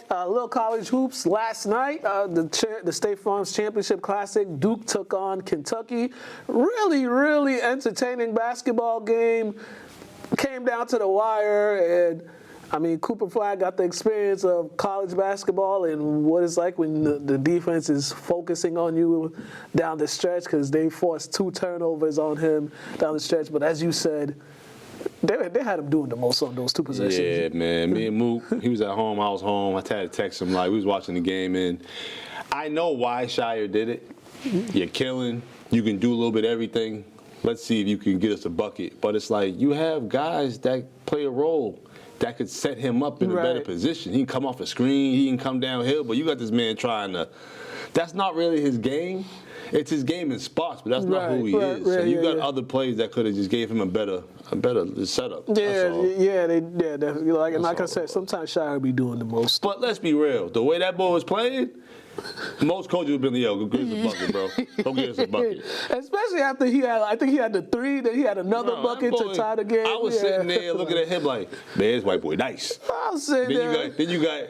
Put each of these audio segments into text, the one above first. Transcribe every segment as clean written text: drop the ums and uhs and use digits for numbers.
back. Little college hoops last night. The State Farm's Championship Classic. Duke took on Kentucky. Really, really entertaining basketball game. Came down to the wire, and I mean, Cooper Flag got the experience of college basketball and what it's like when the defense is focusing on you down the stretch, because they forced 2 turnovers on him down the stretch. But as you said, they had him doing the most on those 2 possessions. Yeah, man. Me and Mook, he was at home, I was home. I had to text him, like, we was watching the game, and I know why Shire did it. You're killing. You can do a little bit of everything. Let's see if you can get us a bucket. But it's like you have guys that play a role that could set him up in a better position. He can come off a screen. He can come downhill. But you got this man trying to – that's not really his game. It's his game in spots, but that's not who he is. So you got other plays that could have just gave him a better setup. Definitely. Like I said, sometimes Shire be doing the most. But let's be real. The way that boy was playing, most coaches would have been, yo, go get us a bucket, bro. Go get us a bucket. Especially after I think he had the 3, then he had another bucket to tie the game. I was sitting there looking at him like, man, this white boy nice. I was sitting there. Then you got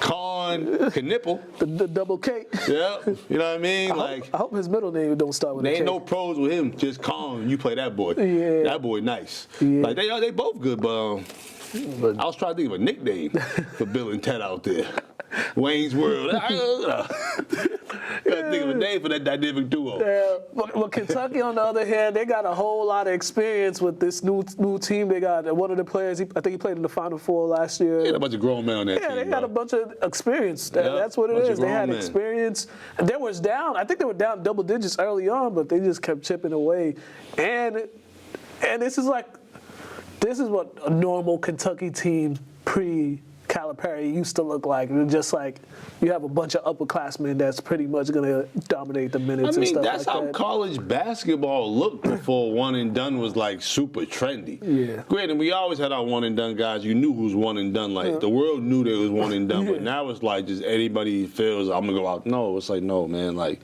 Con Knipple. The double K. Yeah, you know what I mean? I hope his middle name don't start with a K. There ain't no pros with him, just Con. You play that boy. Yeah. That boy nice. Yeah. Like they both good, but I was trying to think of a nickname for Bill and Ted out there. Wayne's World. Gotta think of a name for that dynamic duo. Yeah, but Kentucky, on the other hand, they got a whole lot of experience with this new team. They got one of the players. I think he played in the Final Four last year. Yeah, a bunch of grown men on that team. Yeah, they got a bunch of experience. That's what it is. They had experience. And they was down. I think they were down double digits early on, but they just kept chipping away. And this is what a normal Kentucky team Calipari used to look like. And just like you have a bunch of upperclassmen that's pretty much going to dominate the minutes and stuff like that. That's how college basketball looked before one and done was like super trendy. Yeah. Granted, we always had our one and done guys. You knew who was one and done. Like the world knew they was one and done. But now it's like just anybody feels I'm going to go out. No, it's like, no, man. Like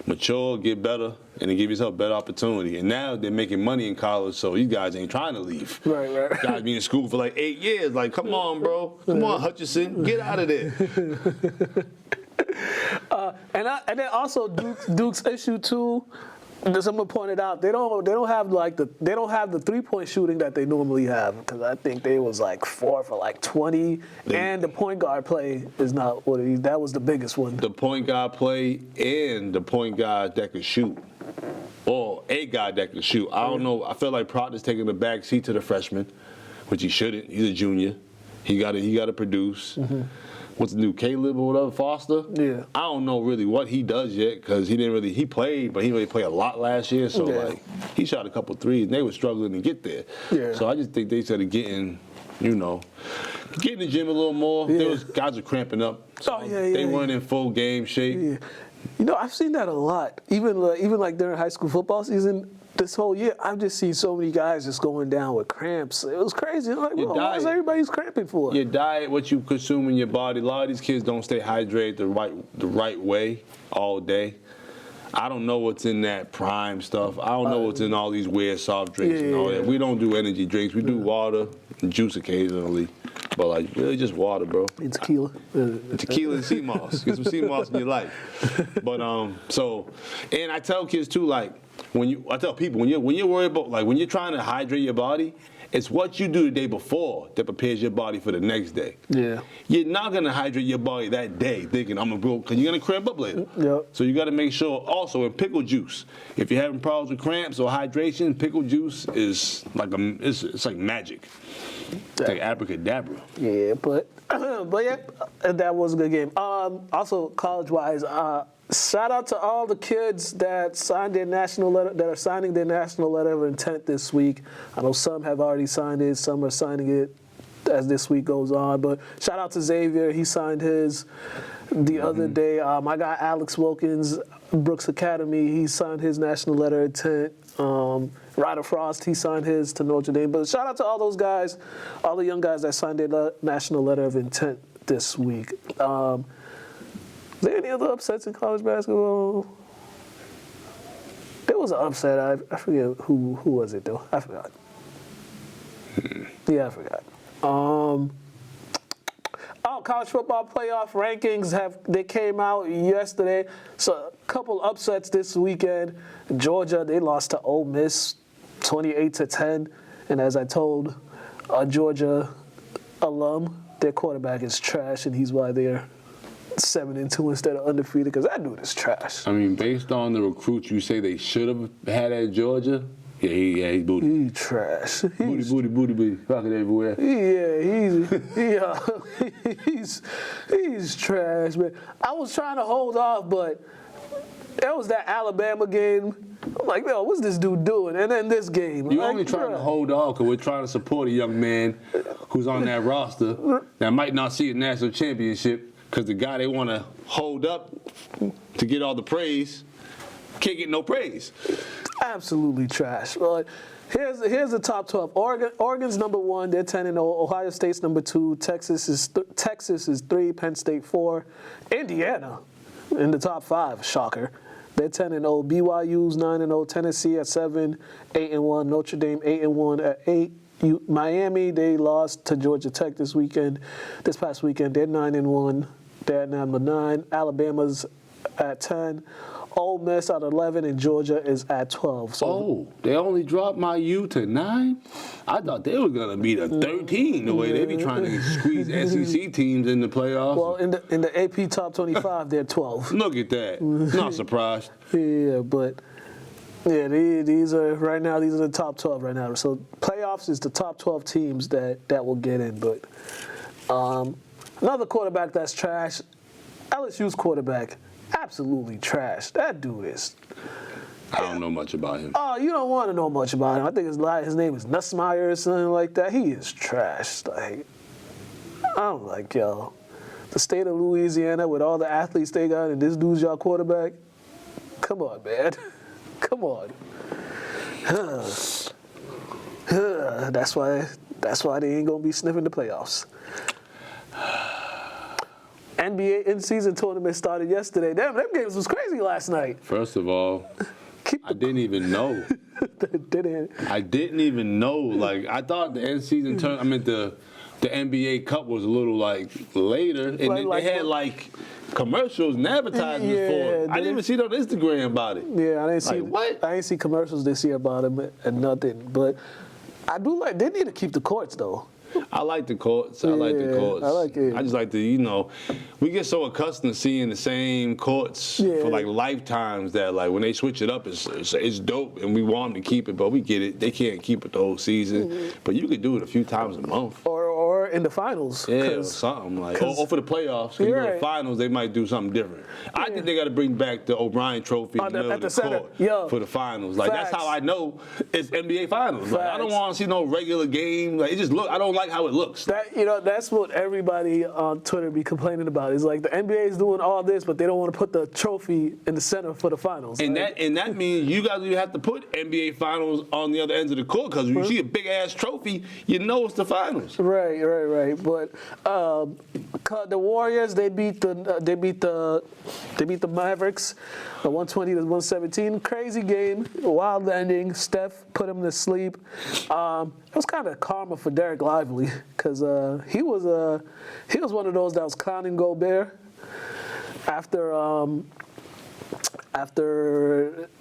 mature, get better, and then give yourself a better opportunity. And now they're making money in college, so you guys ain't trying to leave. Right. Guys be in school for like 8 years. Like, come on, bro. Come on, Hutchinson. Get out of there. And then also Duke's issue too. Someone pointed out they don't have the 3-point shooting that they normally have, because I think they was like 4 for like 20, and the point guard play is not what that was the biggest one. The point guard play and the point guard that could shoot. Or a guy that can shoot. I don't know. I feel like Proctor's taking the back seat to the freshman, which he shouldn't. He's a junior. He got to produce. Mm-hmm. What's the new Caleb or whatever, Foster? Yeah. I don't know really what he does yet, because he played, but he really played a lot last year. So like he shot a couple threes and they were struggling to get there. Yeah. So I just think they started getting in the gym a little more. Yeah. Guys are cramping up. So they weren't in full game shape. Yeah. I've seen that a lot. Even like during high school football season, this whole year, I've just seen so many guys just going down with cramps. It was crazy. I'm like, what is everybody's cramping for? Your diet, what you consume in your body. A lot of these kids don't stay hydrated the right way all day. I don't know what's in that prime stuff. I don't know what's in all these weird soft drinks and all that. We don't do energy drinks. We do water and juice occasionally. But like really just water, bro. And tequila. Tequila and sea moss. Get some sea moss in your life. But and I tell kids too, like I tell people when you're worried about, like when you're trying to hydrate your body, it's what you do the day before that prepares your body for the next day. Yeah. You're not gonna hydrate your body that day thinking I'm gonna go, because you're gonna cramp up later. Yep. So you gotta make sure also in pickle juice, if you're having problems with cramps or hydration, pickle juice is like it's like magic. It's like abracadabra. Yeah, but that was a good game. Also college-wise, shout out to all the kids that signed their national letter, that are signing their national letter of intent this week. I know some have already signed it, some are signing it as this week goes on. But shout out to Xavier, he signed his the other day. My guy Alex Wilkins, Brooks Academy, he signed his national letter of intent. Ryder Frost, he signed his to Notre Dame. But shout out to all those guys, all the young guys that signed their national letter of intent this week. Is there any other upsets in college basketball? There was an upset. I forget who was it though. I forgot. Yeah, I forgot. college football playoff rankings they came out yesterday. So a couple upsets this weekend. Georgia, they lost to Ole Miss 28-10. And as I told a Georgia alum, their quarterback is trash, and he's why they're 7-2 instead of undefeated, because that dude is trash. I mean, based on the recruits you say they should have had at Georgia, he's booty. He's trash. Booty. Rocket everywhere. Yeah, he's trash, man. I was trying to hold off, but that was that Alabama game. I'm like, yo, what's this dude doing? And then this game. You're like, only trying to hold off because we're trying to support a young man who's on that roster that might not see a national championship because the guy they want to hold up to get all the praise can't get no praise. Absolutely trash. But here's the top 12. Oregon's number 1. They're 10-0. Ohio State's number 2. Texas is 3. Penn State 4. Indiana in the top 5. Shocker. They're 10-0. BYU's 9-0. Tennessee at 7, 8-1. Notre Dame 8-1 at 8. Miami, they lost to Georgia Tech this past weekend. They're 9-1. They're at number 9. Alabama's at 10. Ole Miss at 11, and Georgia is at 12. So they only dropped my U to 9? I thought they were going to be the 13 the way they be trying to squeeze SEC teams in the playoffs. Well, in the AP Top 25, they're 12. Look at that. Not surprised. Yeah, but these are the top 12 right now. So playoffs is the top 12 teams that will get in. But another quarterback that's trash, LSU's quarterback. Absolutely trash. That dude is. I don't know much about him. Oh, you don't want to know much about him. I think his name is Nussmeier or something like that. He is trash. Like, I'm like, yo, the state of Louisiana with all the athletes they got, and this dude's your quarterback. Come on, man. Come on. That's why they ain't gonna be sniffing the playoffs. NBA in-season tournament started yesterday. Damn, them games was crazy last night. First of all, I didn't even know. I didn't even know. Like, I thought the in-season tournament, the NBA Cup was a little, like, later. And they had, commercials and advertisements for it. I didn't even see it on Instagram about it. Yeah, I didn't see what? I didn't see commercials this year about it and nothing. But I do they need to keep the courts, though. I like the courts. I like the courts. I like it. I just like to, we get so accustomed to seeing the same courts for lifetimes that when they switch it up, it's dope, and we want them to keep it. But we get it; they can't keep it the whole season. Mm-hmm. But you could do it a few times a month, or in the finals. Yeah, or something or for the playoffs. Because the finals, they might do something different. I think they got to bring back the O'Brien Trophy in the middle of the court for the finals. That's how I know it's NBA Finals. I don't want to see no regular game. It just look. I don't like how it looks. That's what everybody on Twitter be complaining about. It's like the NBA is doing all this, but they don't want to put the trophy in the center for the finals. And that means you guys have to put NBA Finals on the other ends of the court, because when you see a big ass trophy, you know it's the finals. Right. But the Warriors, they beat the Mavericks, 120-117. Crazy game, wild ending. Steph put him to sleep. It was kind of karma for Derek Lively, because he was one of those that was clowning Gobert after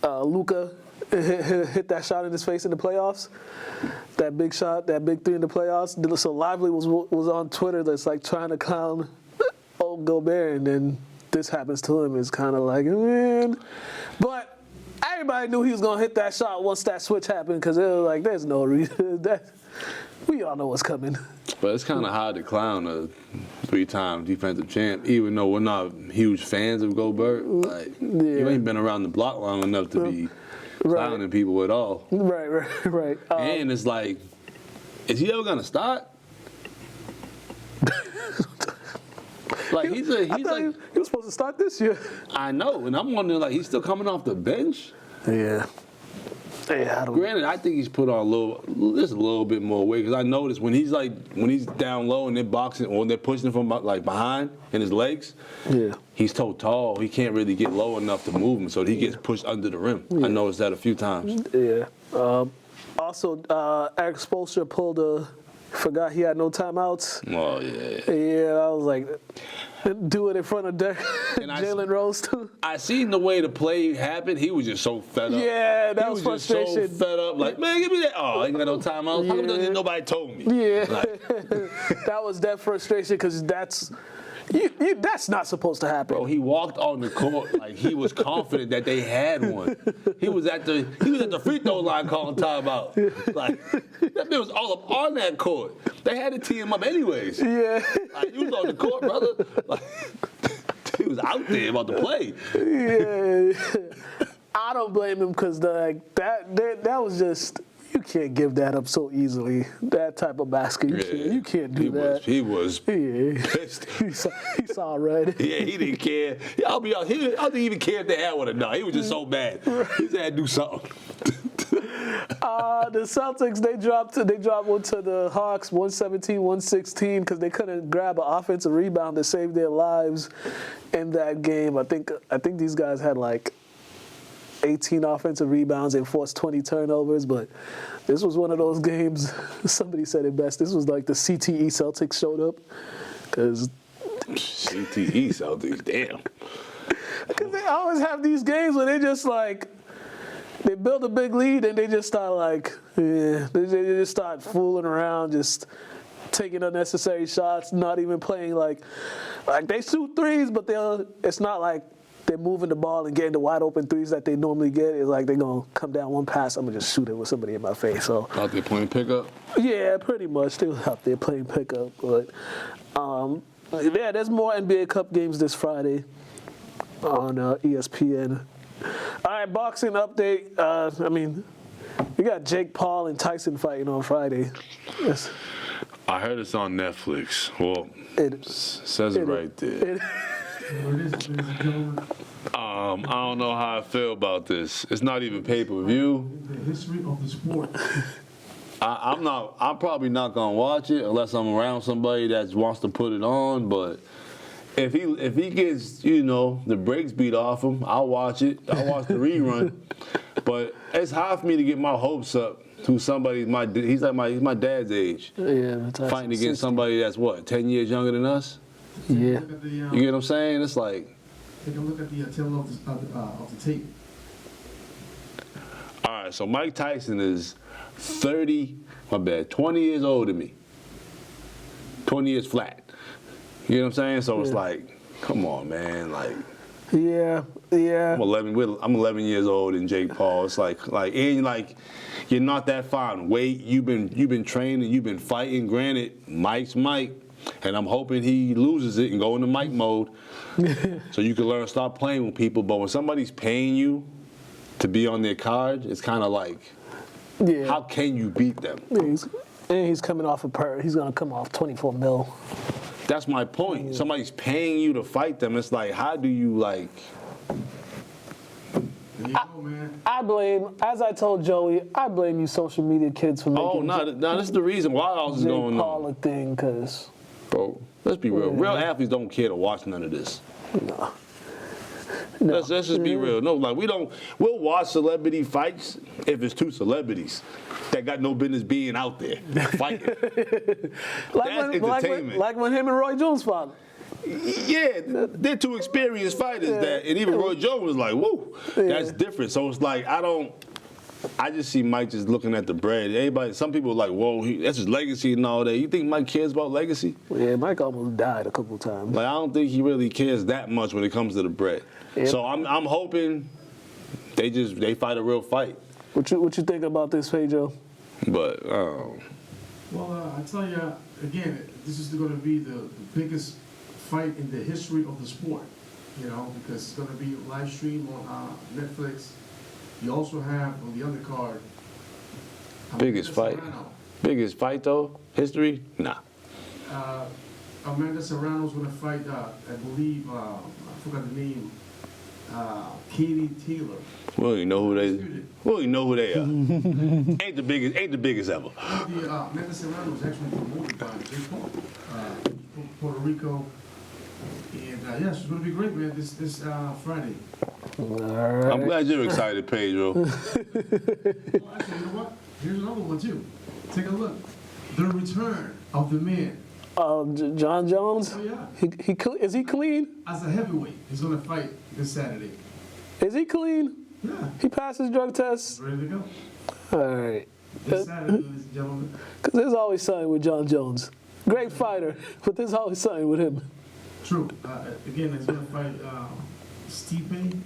Luka hit that shot in his face in the playoffs. That big shot, that big 3 in the playoffs. So Lively was on Twitter that's trying to clown old Gobert, and then this happens to him. It's kind of like, man. But everybody knew he was going to hit that shot once that switch happened, because it was like, there's no reason. We all know what's coming. But it's kind of hard to clown a 3-time defensive champ, even though we're not huge fans of Gobert. You ain't been around the block long enough to be clowning people at all. Right. And it's like, is he ever going to start? He was supposed to start this year. I know, and I'm wondering, he's still coming off the bench? Yeah. Granted, I think he's put on a little bit more weight, because I noticed when he's down low and they're boxing or they're pushing him from behind in his legs, he's so tall he can't really get low enough to move him, so he gets pushed under the rim. I noticed that a few times. Yeah. Also, Eric Spoelstra pulled forgot he had no timeouts. Oh yeah. Yeah, I was like, do it in front of Jalen Rose too. I seen the way the play happened. He was just so fed up. Yeah, that was just so frustration. fed up. Like, man, give me that. Oh, I ain't got no timeouts. How come nobody told me? Yeah, Like, that was that frustration because that's not supposed to happen. bro, he walked on the court like he was confident that they had one. He was at the free throw line calling timeout. Like that man was all up on that court. They had to tee him up anyways. Yeah. Like, you was on the court, brother. Like, he was out there about to play. Yeah. I don't blame him because that was just. You can't give that up so easily. That type of basket, you can't do that. He was pissed. he saw red. Yeah, he didn't care. I don't think he even care if they had one or not. He was just so mad. He said, "Do something." The Celtics they dropped one to the Hawks 117-116 because they couldn't grab an offensive rebound to save their lives in that game. I think these guys had like 18 offensive rebounds and forced 20 turnovers, but this was one of those games, somebody said it best, this was like the CTE Celtics showed up, because CTE Celtics, damn. Because they always have these games where they just like, they build a big lead and they just start like, they just start fooling around, just taking unnecessary shots, not even playing like they shoot threes, but it's not like they're moving the ball and getting the wide open threes that they normally get. It's like they're going to come down one pass, I'm going to just shoot it with somebody in my face. So Out there playing pickup? yeah, pretty much. They were out there playing pickup. But yeah, there's more NBA Cup games this Friday on ESPN. All right, boxing update. We got Jake Paul and Tyson fighting on Friday. Yes. I heard it's on Netflix. Well, says it right there. I don't know how I feel about this. It's not even pay-per-view. The history of the sport. I'm probably not gonna watch it unless I'm around somebody that wants to put it on. But if he gets the brakes beat off him, I'll watch it. I'll watch the rerun. But it's hard for me to get my hopes up to somebody he's my dad's age. Yeah, Fighting against somebody that's 10 years younger than us. Yeah. You get what I'm saying? It's like. Take a look at the tail of the tape. All right, so Mike Tyson is 20 years older than me. 20 years flat. You know what I'm saying? So it's like, come on, man. Like, Yeah. I'm 11 years old and Jake Paul. It's like you're not that far in weight. You've been training, you've been fighting. Granted, Mike's Mike, and I'm hoping he loses it and go into Mike mode, so you can learn to stop playing with people. But when somebody's paying you to be on their card, it's kind of like, how can you beat them? He's coming off he's gonna come off 24 mil. That's my point. Somebody's paying you to fight them. It's like, how do you like? There you go, man. As I told Joey, I blame you social media kids for making This is the reason why all this is going Jake Paul on. a thing, because Bro, let's be real. Real athletes don't care to watch none of this. no. Let's just be real. No, like we'll watch celebrity fights if it's two celebrities that got no business being out there fighting. That's entertainment. Like when him and Roy Jones fought. Yeah, they're two experienced fighters and even Roy Jones was like, whoa, that's different. So it's like, I just see Mike just looking at the bread. Some people are like, whoa, that's his legacy and all that. You think Mike cares about legacy? Yeah, Mike almost died a couple times. Like, I don't think he really cares that much when it comes to the bread. Yeah. So I'm hoping they fight a real fight. What you think about this, Pedro? But Well, I tell you, again, this is going to be the biggest fight in the history of the sport, because it's going to be live streamed on Netflix. You also have on the undercard. biggest fight though, history? Nah. Amanda Serrano's going to fight, I believe, I forgot the name, Katie Taylor. We don't even know who they are. ain't the biggest ever. Amanda Serrano was actually promoted by Jake Paul, Puerto Rico. And it's going to be great, man, this Friday. All right. I'm glad you're excited, Pedro. Well, actually, you know what? Here's another one, too. Take a look. the return of the man. John Jones. Oh yeah. Is he clean? As a heavyweight, he's gonna fight this Saturday. Is he clean? Yeah. He passed his drug test. Ready to go. All right. This Saturday, ladies and gentlemen. Because there's always something with John Jones. Great fighter, but there's always something with him. True. Again, he's gonna fight Stipe.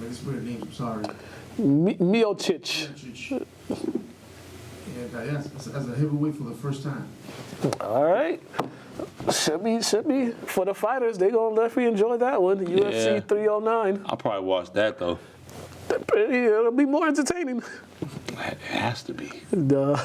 Let's put a name. I'm sorry. Miocic. And yes, as a heavyweight for the first time. All right. Should be for the fighters. They're gonna definitely enjoy that one. UFC 309. I'll probably watch that though. It'll be more entertaining. It has to be. Duh.